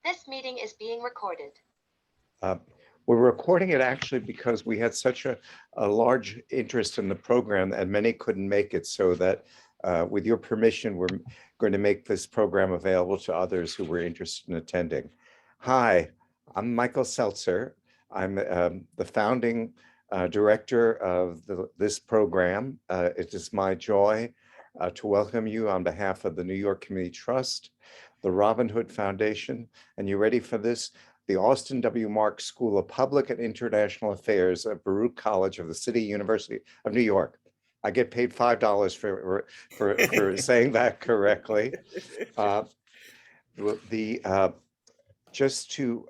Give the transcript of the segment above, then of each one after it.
This meeting is being recorded. We're recording it actually because we had such a large interest in the program and many couldn't make it, so that with your permission, we're going to make this program available to others who were interested in attending. Hi, I'm Michael Seltzer. I'm the founding director of this program. It is my joy to welcome you on behalf of the New York Community Trust, the Robin Hood Foundation, and you ready for this? The Austin W. Marks School of Public and International Affairs at Baruch College of the City University of New York. I get paid $5 for saying that correctly. Just to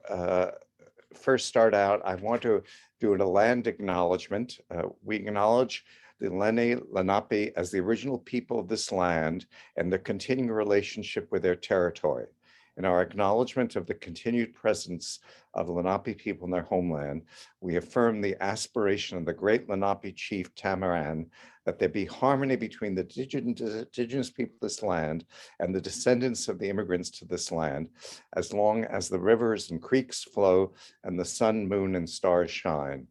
first start out, I want to do a land acknowledgement. We acknowledge the Lenni Lenape as the original people of this land and their continuing relationship with their territory. In our acknowledgement of the continued presence of the Lenape people in their homeland, we affirm the aspiration of the great Lenape chief Tamaran that there be harmony between the indigenous people of this land and the descendants of the immigrants to this land, as long as the rivers and creeks flow and the sun, moon, and stars shine.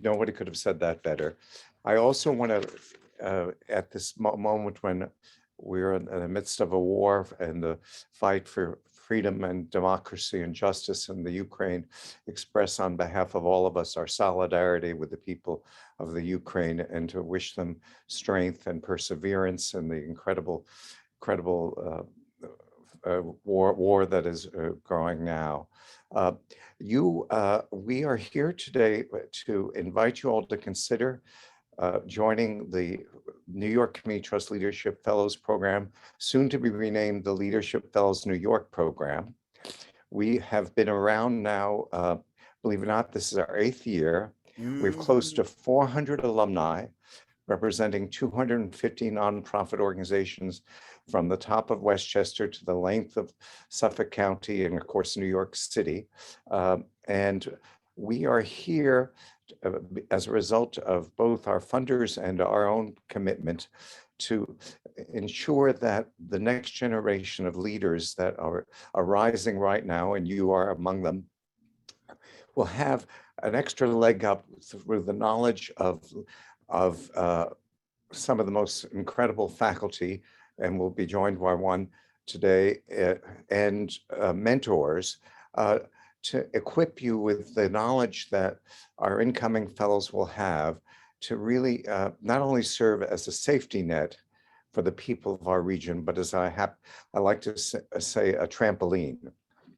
Nobody could have said that better. I also want to, at this moment when we're in the midst of a war and the fight for freedom and democracy and justice in the Ukraine, express on behalf of all of us our solidarity with the people of the Ukraine and to wish them strength and perseverance in the incredible war that is going now. We are here today to invite you all to consider joining the New York Community Trust Leadership Fellows Program, soon to be renamed the Leadership Fellows New York Program. We have been around now, believe it or not, this is our 8th year. We've close to 400 alumni, representing 250 nonprofit organizations from the top of Westchester to the length of Suffolk County and, of course, New York City. And we are here as a result of both our funders and our own commitment to ensure that the next generation of leaders that are arising right now, and you are among them, will have an extra leg up through the knowledge of some of the most incredible faculty, and we'll be joined by one today, and mentors, to equip you with the knowledge that our incoming fellows will have to really not only serve as a safety net for the people of our region, but as I like to say, a trampoline.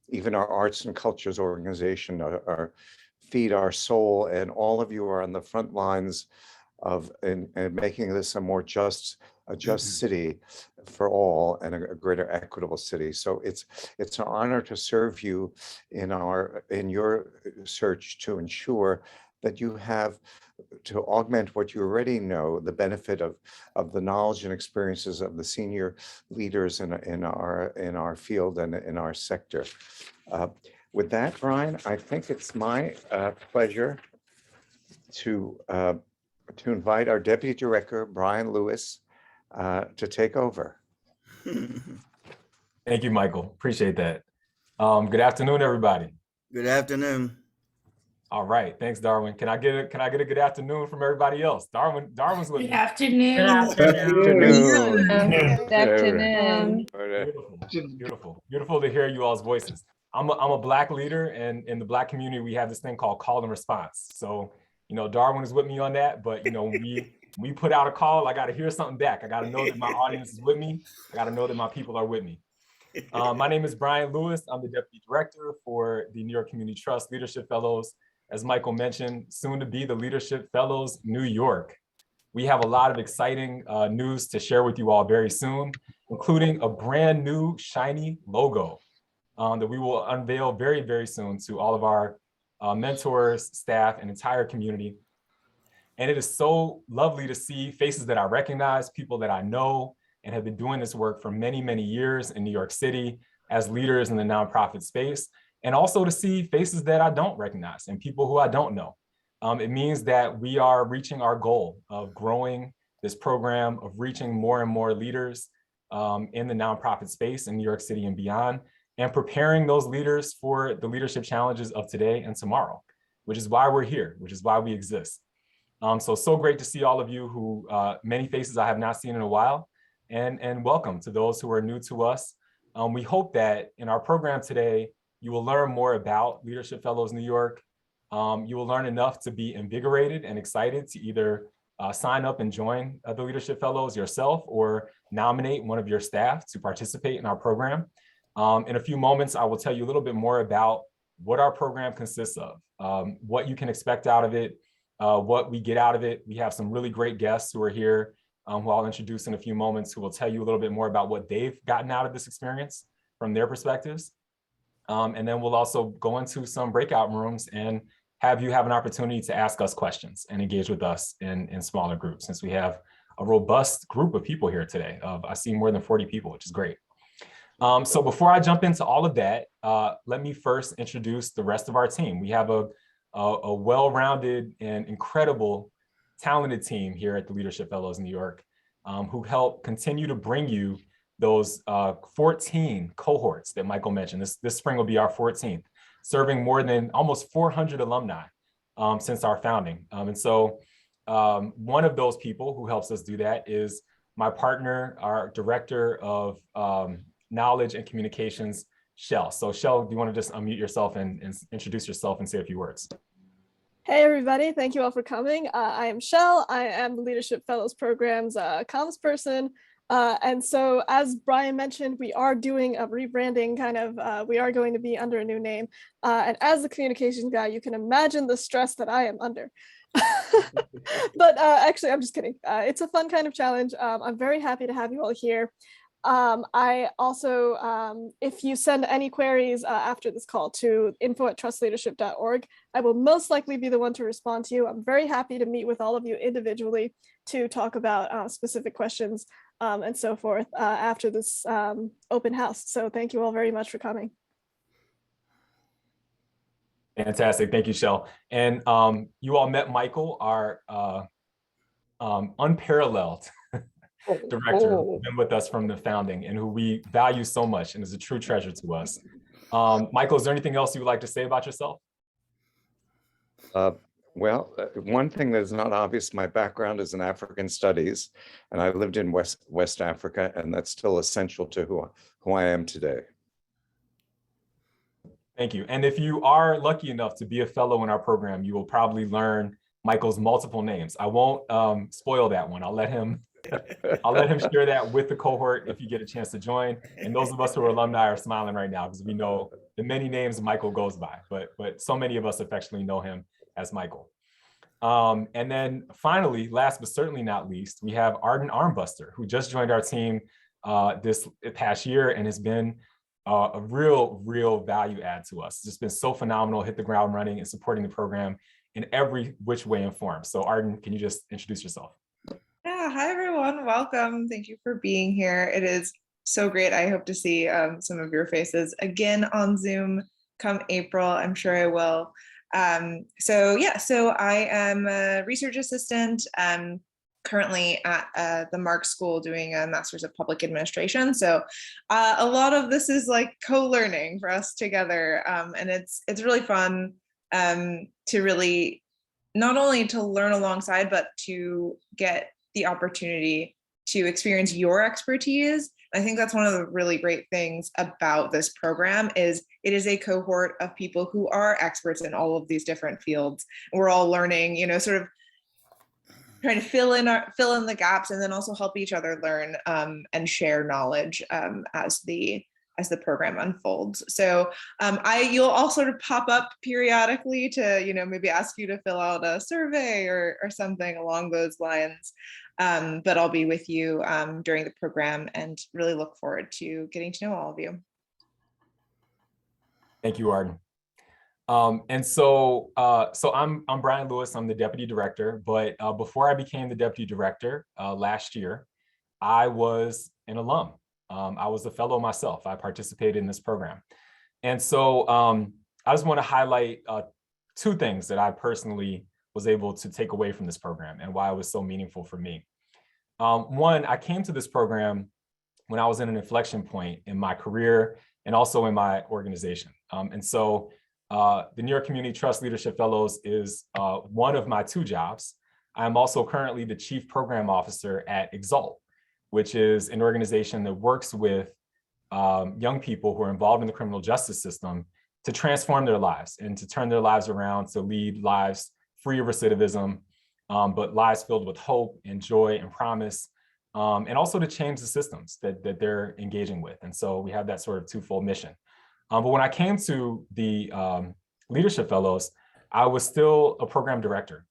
Even our arts and cultures organization feed our soul, and all of you are on the front lines of in making this a more just city for all and a greater equitable city. So it's an honor to serve you in your search to ensure that you have to augment what you already know, the benefit of the knowledge and experiences of the senior leaders in our field and in our sector. With that, Brian, I think it's my pleasure to invite our Deputy Director, Brian Lewis, to take over. Thank you, Michael. Appreciate that. Good afternoon, everybody. Good afternoon. All right. Thanks, Darwin. Can I get a good afternoon from everybody else? Darwin's with me. Good afternoon. Good afternoon. Good afternoon. Beautiful to hear you all's voices. I'm a Black leader, and in the Black community, we have this thing called call and response. So, Darwin is with me on that, but when we put out a call, I got to hear something back. I got to know that my audience is with me. I got to know that my people are with me. My name is Brian Lewis. I'm the Deputy Director for the New York Community Trust Leadership Fellows. As Michael mentioned, soon to be the Leadership Fellows New York. We have a lot of exciting news to share with you all very soon, including a brand new shiny logo that we will unveil very, very soon to all of our mentors, staff, and entire community. And it is so lovely to see faces that I recognize, people that I know, and have been doing this work for many, many years in New York City as leaders in the nonprofit space, and also to see faces that I don't recognize and people who I don't know. It means that we are reaching our goal of growing this program, of reaching more and more leaders in the nonprofit space in New York City and beyond. and preparing those leaders for the leadership challenges of today and tomorrow, which is why we're here, which is why we exist. So great to see all of you who, many faces I have not seen in a while, and welcome to those who are new to us. We hope that in our program today, you will learn more about Leadership Fellows New York. You will learn enough to be invigorated and excited to either sign up and join the Leadership Fellows yourself or nominate one of your staff to participate in our program. In a few moments, I will tell you a little bit more about what our program consists of, what you can expect out of it, what we get out of it. We have some really great guests who are here, who I'll introduce in a few moments, who will tell you a little bit more about what they've gotten out of this experience from their perspectives. And then we'll also go into some breakout rooms and have you have an opportunity to ask us questions and engage with us in smaller groups, since we have a robust group of people here today. I see more than 40 people, which is great. So before I jump into all of that, let me first introduce the rest of our team. We have a well-rounded and incredible, talented team here at the Leadership Fellows New York, who help continue to bring you those 14 cohorts that Michael mentioned. This spring will be our 14th, serving more than almost 400 alumni since our founding. And so one of those people who helps us do that is my partner, our director of knowledge and communications, Shell. So Shell, do you want to just unmute yourself and introduce yourself and say a few words? Hey everybody, thank you all for coming. I am Shell. I am the Leadership Fellows Program's comms person. And so as Brian mentioned, we are doing a rebranding kind of, we are going to be under a new name. And as the communications guy, you can imagine the stress that I am under. But actually, I'm just kidding. It's a fun kind of challenge. I'm very happy to have you all here. I also, if you send any queries after this call to info@trustleadership.org, I will most likely be the one to respond to you. I'm very happy to meet with all of you individually to talk about specific questions and so forth after this open house. So thank you all very much for coming. Fantastic, thank you, Shell. And you all met Michael, our unparalleled director, who's been with us from the founding and who we value so much and is a true treasure to us. Michael, is there anything else you would like to say about yourself? Well, one thing that is not obvious, my background is in African studies, and I lived in West Africa, and that's still essential to who I am today. Thank you. And if you are lucky enough to be a fellow in our program, you will probably learn Michael's multiple names. I won't spoil that one. I'll let him share that with the cohort if you get a chance to join. And those of us who are alumni are smiling right now because we know the many names Michael goes by, but so many of us affectionately know him as Michael. And then finally, last but certainly not least, we have Arden Armbuster, who just joined our team this past year and has been a real value add to us. It's just been so phenomenal, hit the ground running and supporting the program in every which way and form. So Arden, can you just introduce yourself? Yeah, hi everyone, welcome. Thank you for being here. It is so great. I hope to see some of your faces again on Zoom come April. I'm sure I will. So I am a research assistant currently at the Mark School doing a Master's of Public Administration. So a lot of this is like co-learning for us together. And it's really fun to really not only to learn alongside, but to get the opportunity to experience your expertise. I think that's one of the really great things about this program is it is a cohort of people who are experts in all of these different fields. We're all learning, you know, sort of trying to fill in the gaps and then also help each other learn and share knowledge as the program unfolds. So you'll all sort of pop up periodically to, you know, maybe ask you to fill out a survey or something along those lines. But I'll be with you during the program and really look forward to getting to know all of you. Thank you, Arden. And so I'm Brian Lewis, I'm the deputy director, but before I became the deputy director last year, I was an alum. I was a fellow myself. I participated in this program. And so I just want to highlight two things that I personally was able to take away from this program and why it was so meaningful for me. One, I came to this program when I was in an inflection point in my career and also in my organization. And so the New York Community Trust Leadership Fellows is one of my 2 jobs. I'm also currently the Chief Program Officer at Exalt, which is an organization that works with young people who are involved in the criminal justice system to transform their lives and to turn their lives around, to lead lives free of recidivism, but lives filled with hope and joy and promise, and also to change the systems that they're engaging with. And so we have that sort of twofold mission. But when I came to the Leadership Fellows, I was still a program director.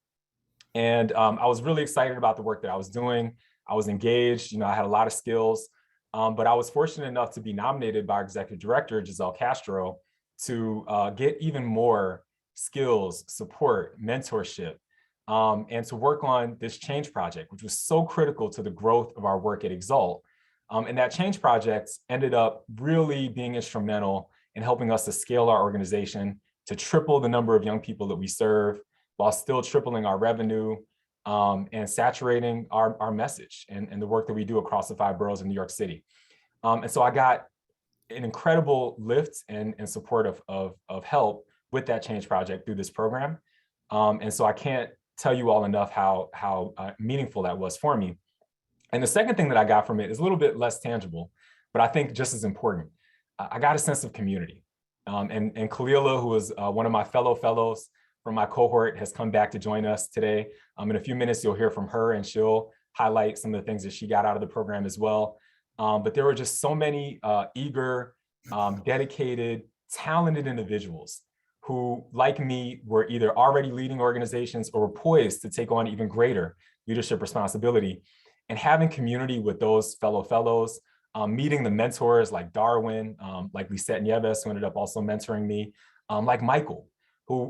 And I was really excited about the work that I was doing. I was engaged, I had a lot of skills, but I was fortunate enough to be nominated by our executive director, Giselle Castro, to get even more skills, support, mentorship, and to work on this change project, which was so critical to the growth of our work at Exalt. And that change project ended up really being instrumental in helping us to scale our organization, to triple the number of young people that we serve, while still tripling our revenue and saturating our message and the work that we do across the 5 boroughs in New York City. And so I got an incredible lift and support of help with that change project through this program. And so I can't tell you all enough how meaningful that was for me. And the second thing that I got from it is a little bit less tangible, but I think just as important. I got a sense of community. And Kalila, who is one of my fellows from my cohort, has come back to join us today. In a few minutes, you'll hear from her and she'll highlight some of the things that she got out of the program as well. But there were just so many eager, dedicated, talented individuals who, like me, were either already leading organizations or were poised to take on even greater leadership responsibility. And having community with those fellows, meeting the mentors like Darwin, like Lisette Nieves, who ended up also mentoring me, like Michael,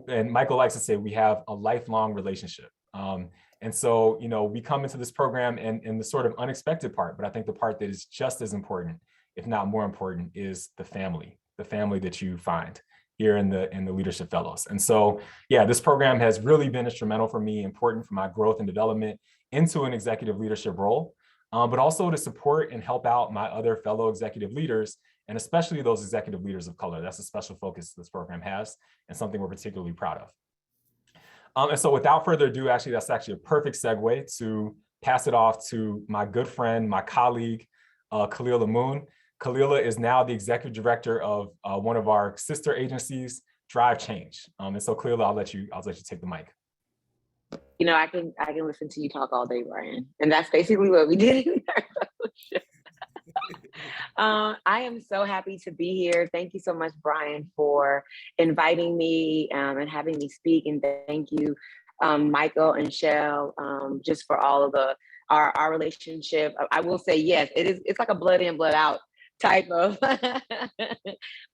and Michael likes to say we have a lifelong relationship. And so, we come into this program and the sort of unexpected part, but I think the part that is just as important, if not more important, is the family that you find here in the Leadership Fellows. And so, yeah, this program has really been instrumental for me, important for my growth and development into an executive leadership role, but also to support and help out my other fellow executive leaders, and especially those executive leaders of color. That's a special focus this program has and something we're particularly proud of. And so without further ado, that's actually a perfect segue to pass it off to my good friend, my colleague, Kalila Moon. Kalila is now the executive director of one of our sister agencies, Drive Change. And so Kalila, I'll let you take the mic. I can listen to you talk all day, Brian. And that's basically what we did in our fellowship. I am so happy to be here. Thank you so much, Brian, for inviting me and having me speak. And thank you, Michael and Shell, just for all of our relationship. I will say, yes, it's like a blood in, blood out type of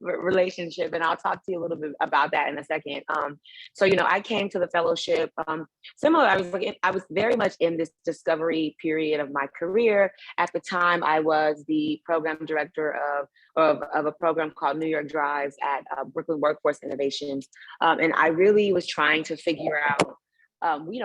relationship. And I'll talk to you a little bit about that in a second. So, I came to the fellowship similar. I was very much in this discovery period of my career. At the time, I was the program director of a program called New York Drives at Brooklyn Workforce Innovations. And I really was trying to figure out,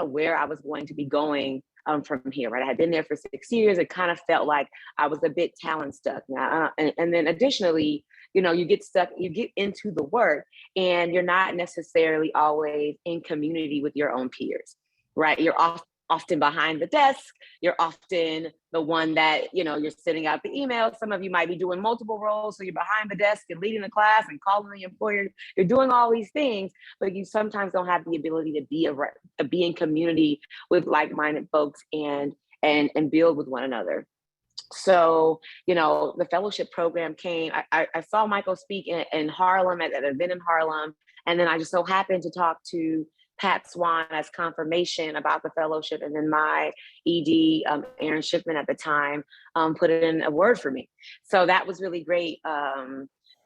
where I was going to be going from here, right? I had been there for 6 years. It kind of felt like I was a bit talent stuck. And then additionally, you get stuck, you get into the work and you're not necessarily always in community with your own peers, right? You're often behind the desk. You're often the one that, you're sending out the email. Some of you might be doing multiple roles. So you're behind the desk and leading the class and calling the employer. You're doing all these things, but you sometimes don't have the ability to be in community with like-minded folks and build with one another. So, the fellowship program came. I saw Michael speak in Harlem at an event in Harlem. And then I just so happened to talk to Pat Swan as confirmation about the fellowship. And then my ED, Aaron Schiffman at the time, put in a word for me. So that was really great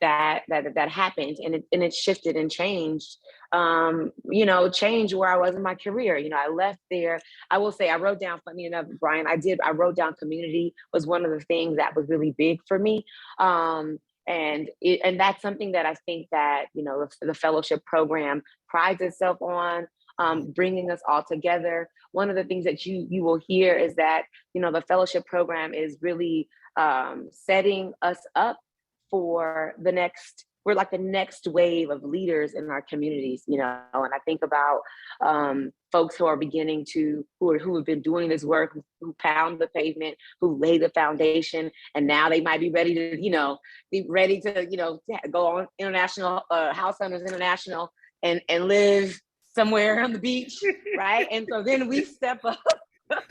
that happened. And it shifted and changed, changed where I was in my career. I left there. I will say I wrote down, funny enough, Brian, I wrote down community was one of the things that was really big for me. And that's something that I think that, the fellowship program prides itself on, bringing us all together. One of the things that you will hear is that, the fellowship program is really setting us up for we're like the next wave of leaders in our communities, and I think about folks who are who have been doing this work, who pound the pavement, who lay the foundation, and now they might be ready to go on international, House Hunters International and live somewhere on the beach, right? And so then we step up.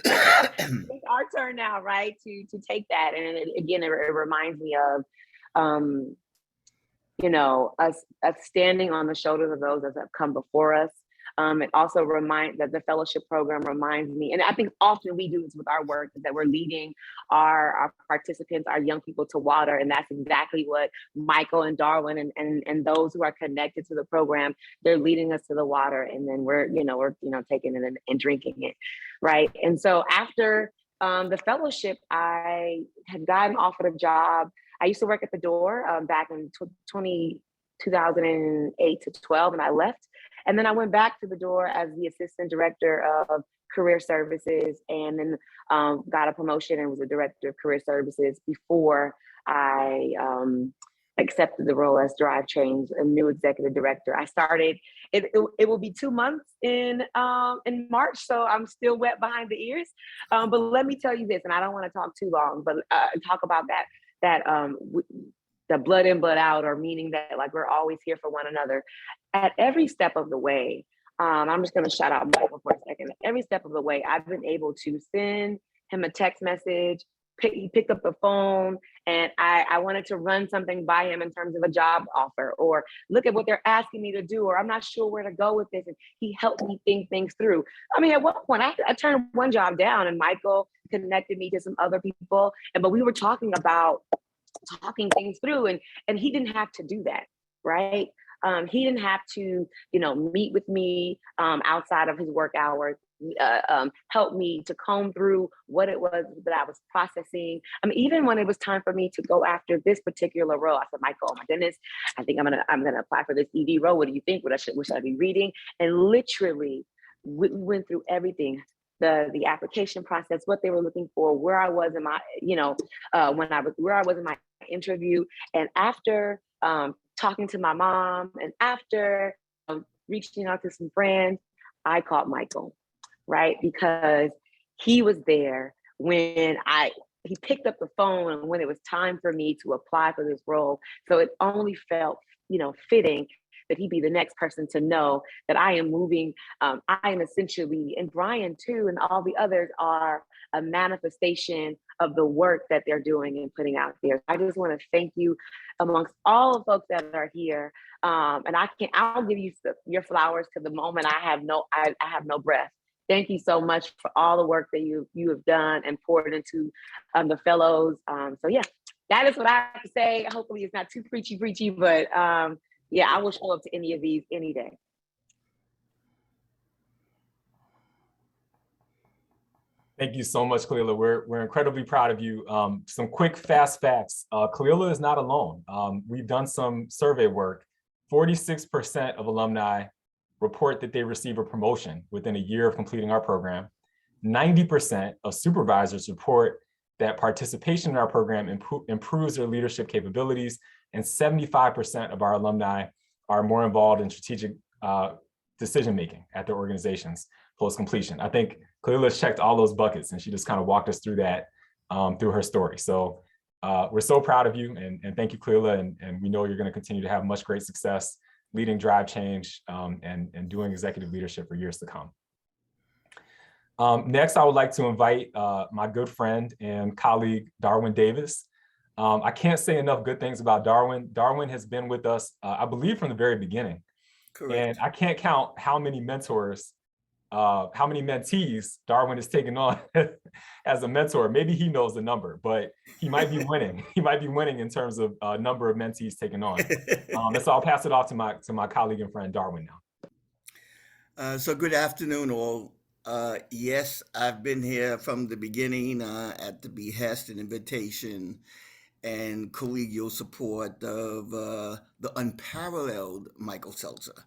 It's our turn now, right, to take that. And it reminds me of us standing on the shoulders of those that have come before us. It also reminds that the fellowship program reminds me, and I think often we do this with our work, is that we're leading our participants, our young people, to water. And that's exactly what Michael and Darwin and those who are connected to the program, they're leading us to the water. And then we're taking it and drinking it, right? And so after the fellowship, I had gotten offered a job. I used to work at the door back in 2008 to 12, and I left. And then I went back to the door as the assistant director of career services, and then got a promotion and was a director of career services before I accepted the role as Drive Change, a new executive director. I started, it will be 2 months in March, so I'm still wet behind the ears. But let me tell you this, and I don't want to talk too long, but talk about the blood in, blood out, or meaning that like we're always here for one another. At every step of the way, I'm just going to shout out Michael for a second. At every step of the way, I've been able to send him a text message. He picked up the phone, and I wanted to run something by him in terms of a job offer, or look at what they're asking me to do, or I'm not sure where to go with this. And he helped me think things through. I mean, at one point I turned one job down, and Michael connected me to some other people. But we were talking things through, and he didn't have to do that, right? He didn't have to, meet with me outside of his work hours, help me to comb through what it was that I was processing. I mean, even when it was time for me to go after this particular role, I said, Michael, oh my goodness, I think I'm gonna apply for this ED role. What do you think? What should I be reading? And literally, we went through everything. The application process, what they were looking for, where I was in my, where I was in my interview. And after talking to my mom, and after reaching out to some friends, I called Michael, right? Because he was there when he picked up the phone and when it was time for me to apply for this role. So it only felt, fitting that he be the next person to know that I am moving. I am essentially, and Brian too, and all the others are a manifestation of the work that they're doing and putting out there. I just want to thank you amongst all the folks that are here. And I'll give you your flowers to the moment I have no breath. Thank you so much for all the work that you have done and poured into the fellows. So yeah, that is what I have to say. Hopefully it's not too preachy, but yeah, I will show up to any of these any day. Thank you so much, Khalila. We're incredibly proud of you. Some quick, fast facts. Khalila is not alone. We've done some survey work. 46% of alumni report that they receive a promotion within a year of completing our program. 90% of supervisors report that participation in our program improves their leadership capabilities, and 75% of our alumni are more involved in strategic decision-making at their organizations post-completion. I think Khalila's checked all those buckets, and she just kind of walked us through that through her story. So we're so proud of you, and thank you, Khalila, and we know you're going to continue to have much great success leading Drive Change and doing executive leadership for years to come. Next, I would like to invite my good friend and colleague, Darwin Davis. I can't say enough good things about Darwin. Darwin has been with us, I believe, from the very beginning. Correct. And I can't count how many mentors, how many mentees Darwin has taken on as a mentor. Maybe he knows the number, but he might be winning. He might be winning in terms of number of mentees taken on. And so I'll pass it off to my colleague and friend, Darwin, now. So good afternoon, all. Yes, I've been here from the beginning at the behest and invitation and collegial support of the unparalleled Michael Seltzer,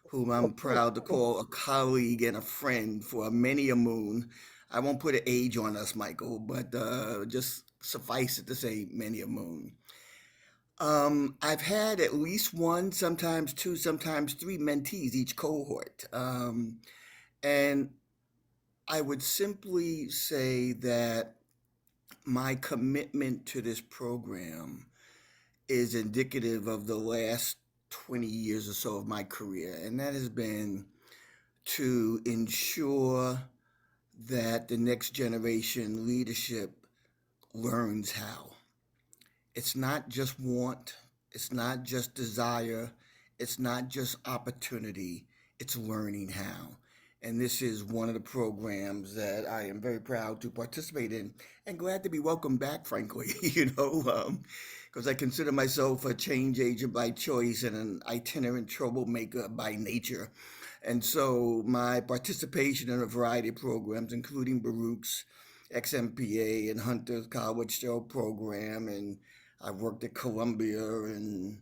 whom I'm proud to call a colleague and a friend for many a moon. I won't put an age on us, Michael, but just suffice it to say, many a moon. I've had at least one, sometimes two, sometimes three mentees each cohort. And I would simply say that my commitment to this program is indicative of the last 20 years or so of my career. And that has been to ensure that the next generation leadership learns how. It's not just want, it's not just desire, it's not just opportunity, it's learning how. And this is one of the programs that I am very proud to participate in and glad to be welcomed back, frankly, because I consider myself a change agent by choice and an itinerant troublemaker by nature. And so my participation in a variety of programs, including Baruch's XMPA and Hunter's College Show program, and I've worked at Columbia and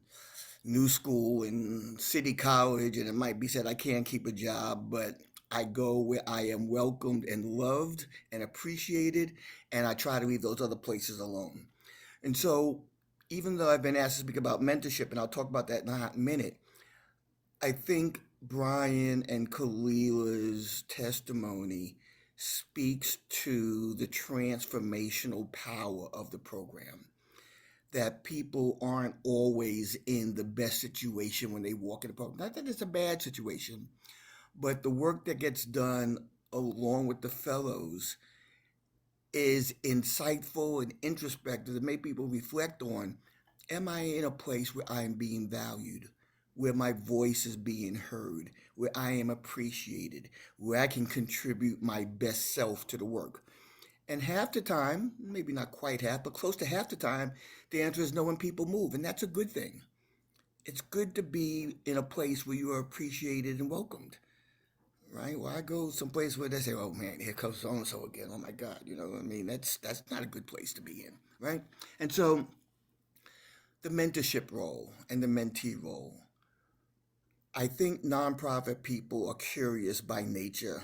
New School and City College, and it might be said I can't keep a job, but I go where I am welcomed and loved and appreciated, and I try to leave those other places alone. And so, even though I've been asked to speak about mentorship, and I'll talk about that in a hot minute, I think Brian and Kalila's testimony speaks to the transformational power of the program. That people aren't always in the best situation when they walk in the program. Not that it's a bad situation, but the work that gets done along with the fellows is insightful and introspective to make people reflect on, am I in a place where I am being valued, where my voice is being heard, where I am appreciated, where I can contribute my best self to the work? And half the time, maybe not quite half, but close to half the time, the answer is no when people move, and that's a good thing. It's good to be in a place where you are appreciated and welcomed, right? Well, I go someplace where they say, oh man, here comes so-and-so again. Oh my God, you know what I mean? That's not a good place to be in, right? And so the mentorship role and the mentee role, I think nonprofit people are curious by nature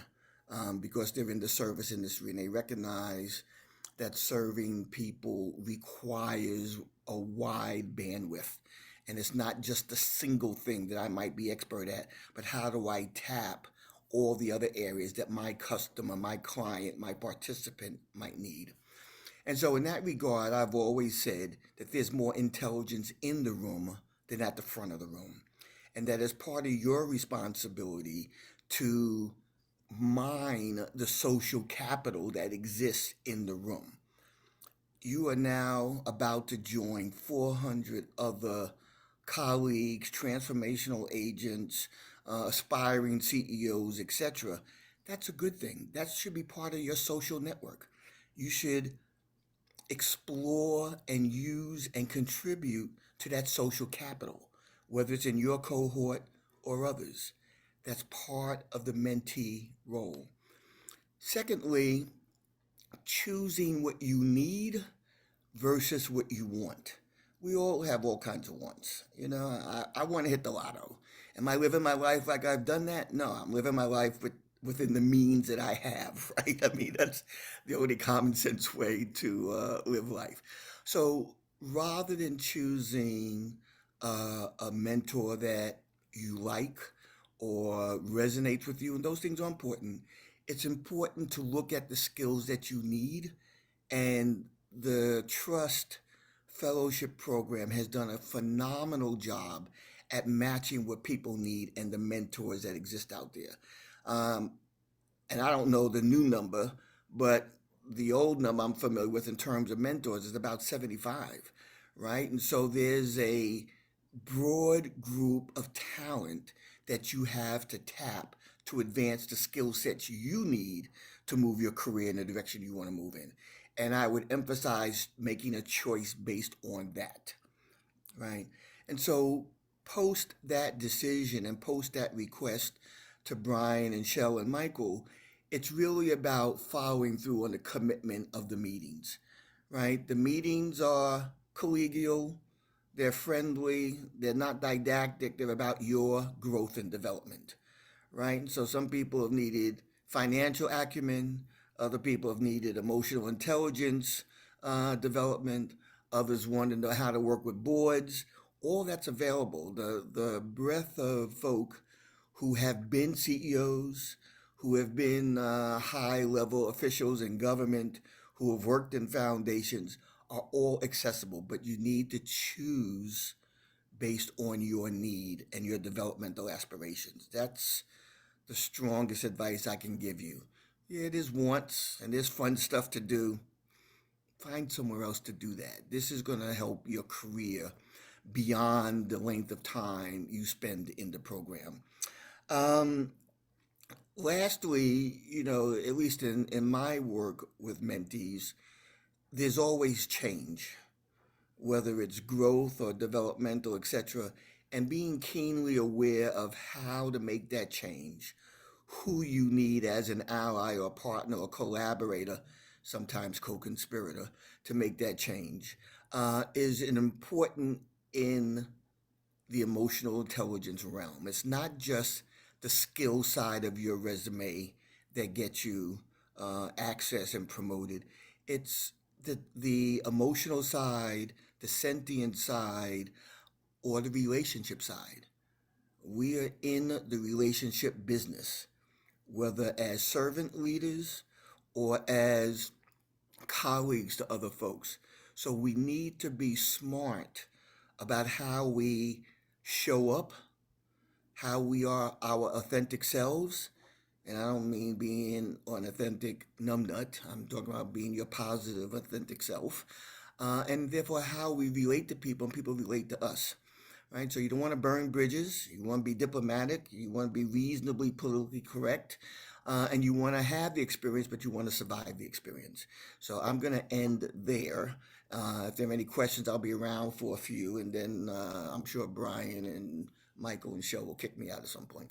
because they're in the service industry and they recognize that serving people requires a wide bandwidth. And it's not just a single thing that I might be expert at, but how do I tap all the other areas that my customer, my client, my participant might need? And so in that regard, I've always said that there's more intelligence in the room than at the front of the room. And that is part of your responsibility to mine the social capital that exists in the room. You are now about to join 400 other colleagues, transformational agents, aspiring CEOs, etc. That's a good thing. That should be part of your social network. You should explore and use and contribute to that social capital, whether it's in your cohort or others. That's part of the mentee role. Secondly, choosing what you need versus what you want. We all have all kinds of wants. You know, I want to hit the lotto. Am I living my life like I've done that? No, I'm living my life within the means that I have, right? I mean, that's the only common sense way to live life. So rather than choosing a mentor that you like or resonates with you, and those things are important, it's important to look at the skills that you need. And the Trust Fellowship Program has done a phenomenal job at matching what people need and the mentors that exist out there. And I don't know the new number, but the old number I'm familiar with in terms of mentors is about 75, right? And so there's a broad group of talent that you have to tap to advance the skill sets you need to move your career in the direction you want to move in. And I would emphasize making a choice based on that, right? And so post that decision and post that request to Brian and Shell and Michael, it's really about following through on the commitment of the meetings, right? The meetings are collegial, they're friendly, they're not didactic, they're about your growth and development, right? And so some people have needed financial acumen, other people have needed emotional intelligence, development. Others want to know how to work with boards. All that's available. The breadth of folk who have been CEOs, who have been high-level officials in government, who have worked in foundations, are all accessible, but you need to choose based on your need and your developmental aspirations. That's the strongest advice I can give you. Yeah, there's wants and there's fun stuff to do. Find somewhere else to do that. This is going to help your career beyond the length of time you spend in the program. Lastly, at least in my work with mentees, there's always change, whether it's growth or developmental, etc., and being keenly aware of how to make that change, who you need as an ally or partner or collaborator, sometimes co-conspirator, to make that change, is an important in the emotional intelligence realm. It's not just the skill side of your resume that gets you access and promoted. It's the emotional side, the sentient side, or the relationship side. We are in the relationship business, whether as servant leaders or as colleagues to other folks. So we need to be smart about how we show up, how we are our authentic selves. And I don't mean being an authentic numbnut. I'm talking about being your positive, authentic self. And therefore how we relate to people and people relate to us. Right? So you don't want to burn bridges. You want to be diplomatic. You want to be reasonably politically correct. And you want to have the experience, but you want to survive the experience. So I'm going to end there. If there are any questions, I'll be around for a few. And then I'm sure Brian and Michael and Shel will kick me out at some point.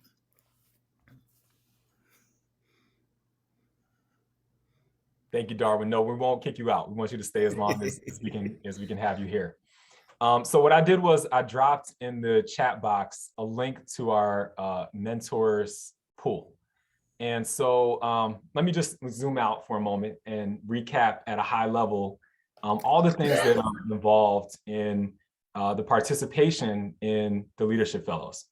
Thank you, Darwin. No, we won't kick you out. We want you to stay as long as we can have you here. So what I did was I dropped in the chat box a link to our mentors pool. And so let me just zoom out for a moment and recap at a high level all the things that are involved in the participation in the Leadership Fellows.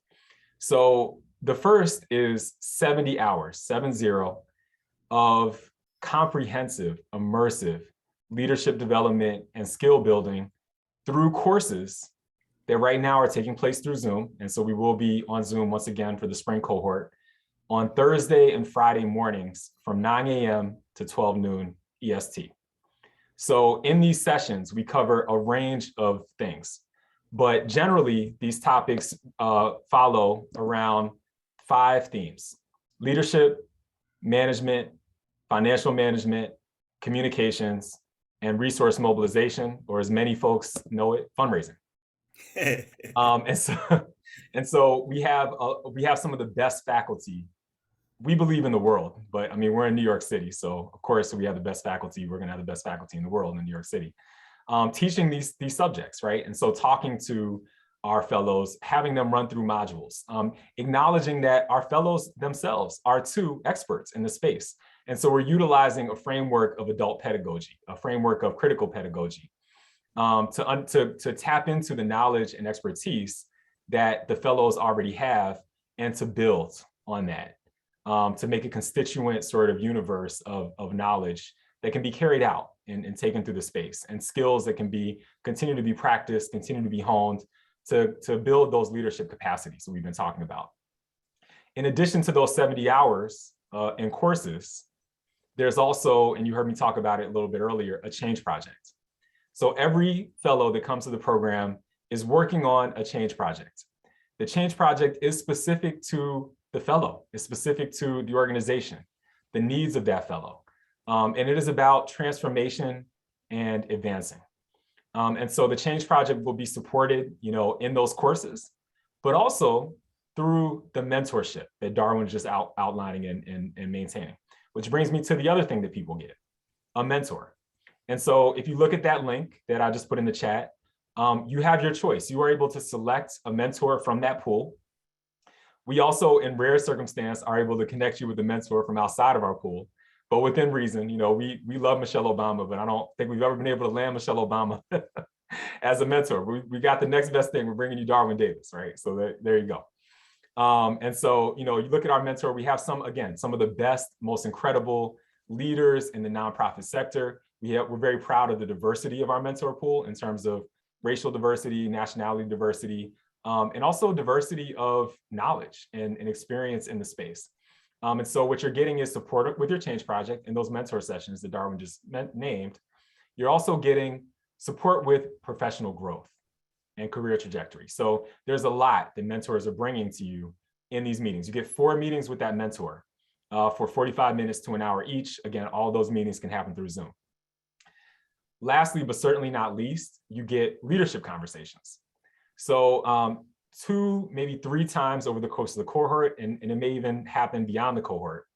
So the first is 70 hours, 70, of comprehensive, immersive leadership development and skill building through courses that right now are taking place through Zoom. And so we will be on Zoom once again for the spring cohort on Thursday and Friday mornings from 9 a.m. to 12 noon EST. So in these sessions, we cover a range of things, but generally these topics follow around 5 themes: leadership, management, financial management, communications, and resource mobilization, or as many folks know it, fundraising. And so we have some of the best faculty, we believe, in the world. But I mean, we're in New York City, so of course we have the best faculty. We're going to have the best faculty in the world in New York City, teaching these subjects, right? And so talking to our fellows, having them run through modules, acknowledging that our fellows themselves are too experts in the space. And so we're utilizing a framework of adult pedagogy, a framework of critical pedagogy, to tap into the knowledge and expertise that the fellows already have and to build on that, to make a constituent sort of universe of knowledge that can be carried out and taken through the space, and skills that can continue to be practiced, continue to be honed to build those leadership capacities that we've been talking about. In addition to those 70 hours in courses, there's also, and you heard me talk about it a little bit earlier, a change project. So every fellow that comes to the program is working on a change project. The change project is specific to the fellow, is specific to the organization, the needs of that fellow. And it is about transformation and advancing. And so the change project will be supported, in those courses, but also through the mentorship that Darwin was just outlining and maintaining. Which brings me to the other thing that people get, a mentor. And so if you look at that link that I just put in the chat, you have your choice. You are able to select a mentor from that pool. We also, in rare circumstance, are able to connect you with a mentor from outside of our pool. but within reason. You know, we love Michelle Obama, but I don't think we've ever been able to land Michelle Obama as a mentor. We got the next best thing. We're bringing you Darwin Davis, right? So there you go. And so, you know, you look at our mentor, we have some of the best, most incredible leaders in the nonprofit sector. We're very proud of the diversity of our mentor pool in terms of racial diversity, nationality diversity, and also diversity of knowledge and experience in the space. And so what you're getting is support with your change project and those mentor sessions that Darwin just named. You're also getting support with professional growth and career trajectory. So there's a lot that mentors are bringing to you in these meetings. You get 4 meetings with that mentor for 45 minutes to an hour each. Again, all those meetings can happen through Zoom. Lastly, but certainly not least, you get leadership conversations. So 2, maybe 3 times over the course of the cohort, and it may even happen beyond the cohort,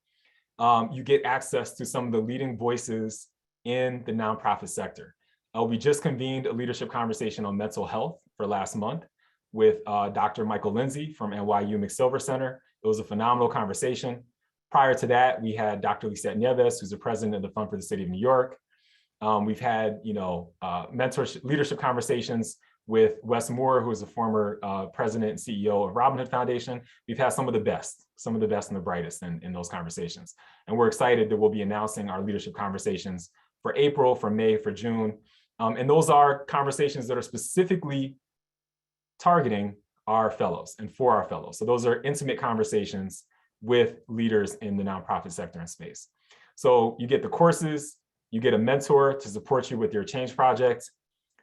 you get access to some of the leading voices in the nonprofit sector. We just convened a leadership conversation on mental health for last month with Dr. Michael Lindsay from NYCTLF Center. It was a phenomenal conversation. Prior to that, we had Dr. Lisette Nieves, who's the president of the Fund for the City of New York. We've had, leadership conversations with Wes Moore, who is the former president and CEO of Robin Hood Foundation. We've had some of the best and the brightest in those conversations. And we're excited that we'll be announcing our leadership conversations for April, for May, for June. And those are conversations that are specifically targeting our fellows and for our fellows. So those are intimate conversations with leaders in the nonprofit sector and space. So you get the courses, you get a mentor to support you with your change project,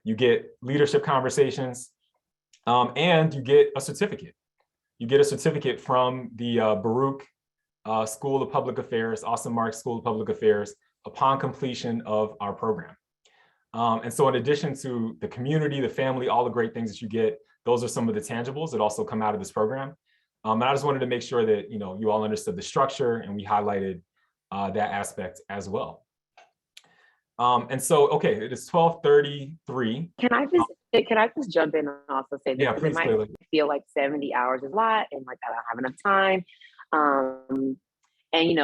you get leadership conversations, and you get a certificate. You get a certificate from the Baruch School of Public Affairs, Austin Marks School of Public Affairs, upon completion of our program. And so in addition to the community, the family, all the great things that you get, those are some of the tangibles that also come out of this program. And I just wanted to make sure that you all understood the structure, and we highlighted that aspect as well. And so, okay, it is 12:33. Can I just jump in and also say this? Yeah, Because please, it might feel like 70 hours is a lot, and like I don't have enough time. And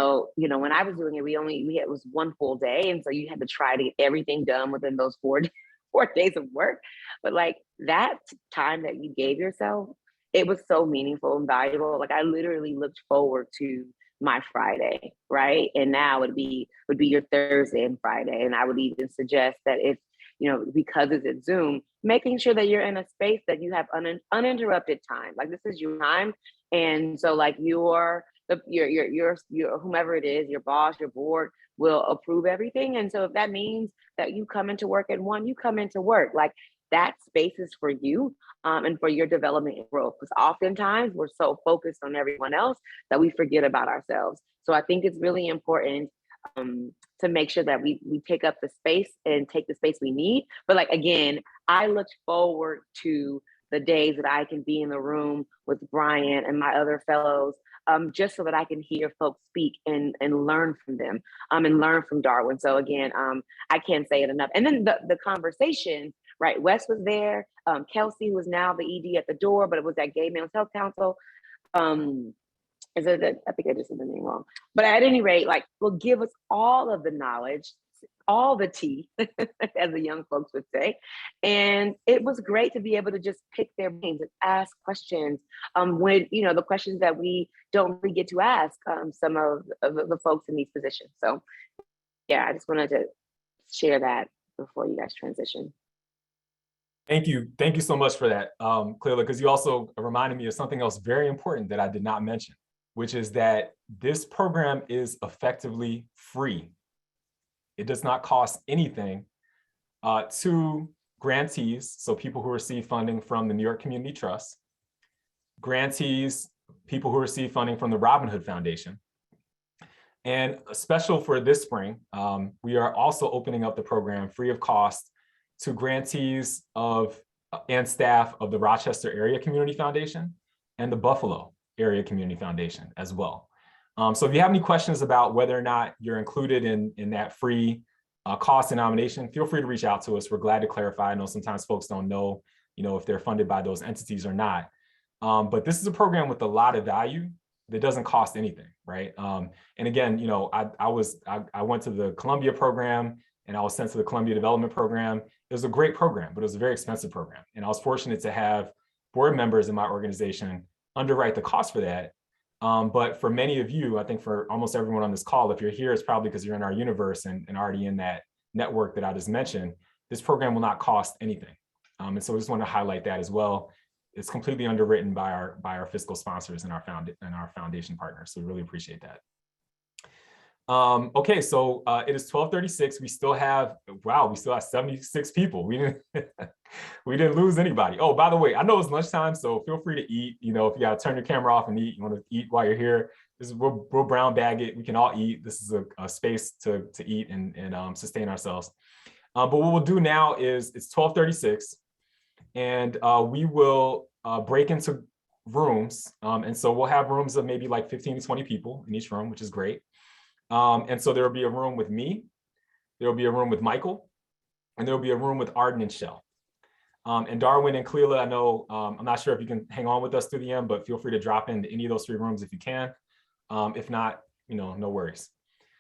when I was doing it, it was 1 full day, and so you had to try to get everything done within those 4 days of work. But like that time that you gave yourself, it was so meaningful and valuable. Like I literally looked forward to my Friday, right? And now would be your Thursday and Friday. And I would even suggest that if because it's at Zoom, making sure that you're in a space that you have uninterrupted time. Like this is your time, and so like your whomever it is, your boss, your board will approve everything. And so if that means that you come into work at 1, you come into work. Like that space is for you and for your development and growth. Because oftentimes we're so focused on everyone else that we forget about ourselves. So I think it's really important to make sure that we take up the space and take the space we need. But like, again, I look forward to the days that I can be in the room with Brian and my other fellows, just so that I can hear folks speak and learn from them and learn from Darwin. So again, I can't say it enough. And then the conversation, right? Wes was there. Kelsey was now the ED at the door, but it was that Gay Men's Health Council. I think I just said the name wrong. But at any rate, like, will give us all of the knowledge, all the tea, as the young folks would say. And it was great to be able to just pick their brains and ask questions when, the questions that we don't really get to ask some of the folks in these positions. So yeah, I just wanted to share that before you guys transition. Thank you. Thank you so much for that, Clearly, because you also reminded me of something else very important that I did not mention, which is that this program is effectively free. It does not cost anything to grantees, so people who receive funding from the New York Community Trust, grantees, people who receive funding from the Robin Hood Foundation. And special for this spring, we are also opening up the program free of cost to grantees and staff of the Rochester Area Community Foundation and the Buffalo Area Community Foundation as well. So if you have any questions about whether or not you're included in that free cost denomination, feel free to reach out to us. We're glad to clarify. I know sometimes folks don't know, if they're funded by those entities or not. But this is a program with a lot of value It doesn't cost anything, right? And again, you know, I went to the Columbia program and I was sent to the Columbia Development Program. It was a great program, but it was a very expensive program. And I was fortunate to have board members in my organization underwrite the cost for that. But for many of you, I think for almost everyone on this call, if you're here, it's probably because you're in our universe and already in that network that I just mentioned. This program will not cost anything. And so we just want to highlight that as well. It's completely underwritten by our fiscal sponsors and our foundation partners. So we really appreciate that. Okay, so it is 12:36. We still have 76 people. We didn't lose anybody. Oh, by the way, I know it's lunchtime, so feel free to eat. You know, if you gotta turn your camera off and eat, you want to eat while you're here. We'll brown bag it. We can all eat. This is a space to eat and sustain ourselves. But what we'll do now is it's 12:36. And we will break into rooms. And so we'll have rooms of maybe like 15 to 20 people in each room, which is great. And so there will be a room with me, there will be a room with Michael, and there will be a room with Arden and Shell. And Darwin and Cleela, I know, I'm not sure if you can hang on with us through the end, but feel free to drop into any of those 3 rooms if you can. If not, you know, no worries.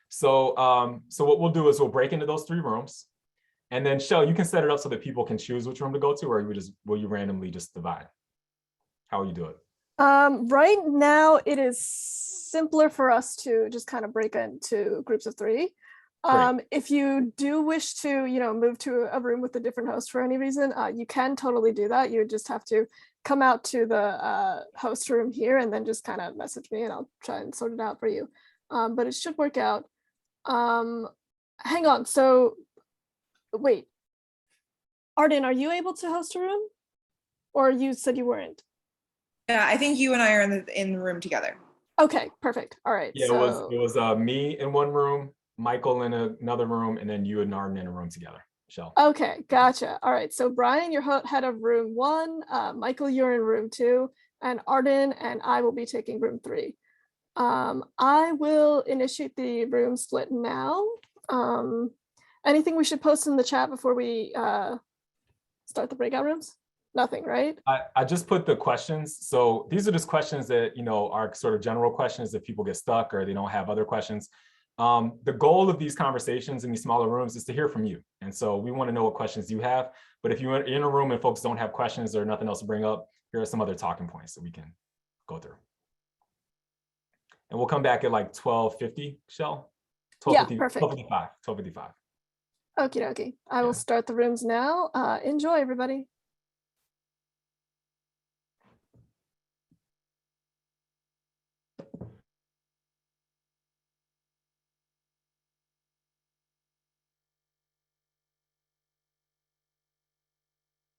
So, so what we'll do is we'll break into those 3 rooms. And then Shell, you can set it up so that people can choose which room to go to, or will you randomly just divide? How will you do it? Right now, it is simpler for us to just kind of break into groups of 3. If you do wish to, you know, move to a room with a different host for any reason, you can totally do that. You would just have to come out to the host room here and then just kind of message me and I'll try and sort it out for you. But it should work out. Hang on. So wait, Arden, are you able to host a room? Or you said you weren't? Yeah, I think you and I are in the room together. Okay, perfect. All right. Yeah, so... it was me in one room, Michael in another room, and then you and Arden in a room together. Shell. Okay, gotcha. All right. So Brian, you're head of room 1. Michael, you're in room 2, and Arden and I will be taking room 3. I will initiate the room split now. Anything we should post in the chat before we start the breakout rooms? Nothing, right? I just put the questions. So these are just questions that, you know, are sort of general questions if people get stuck or they don't have other questions. The goal of these conversations in these smaller rooms is to hear from you. And so we want to know what questions you have. But if you're in a room and folks don't have questions or nothing else to bring up, here are some other talking points that we can go through. And we'll come back at like 12:50, Shell? 12:50, Yeah, perfect. 12:55. Okie dokie. I will start the rooms now. Enjoy, everybody.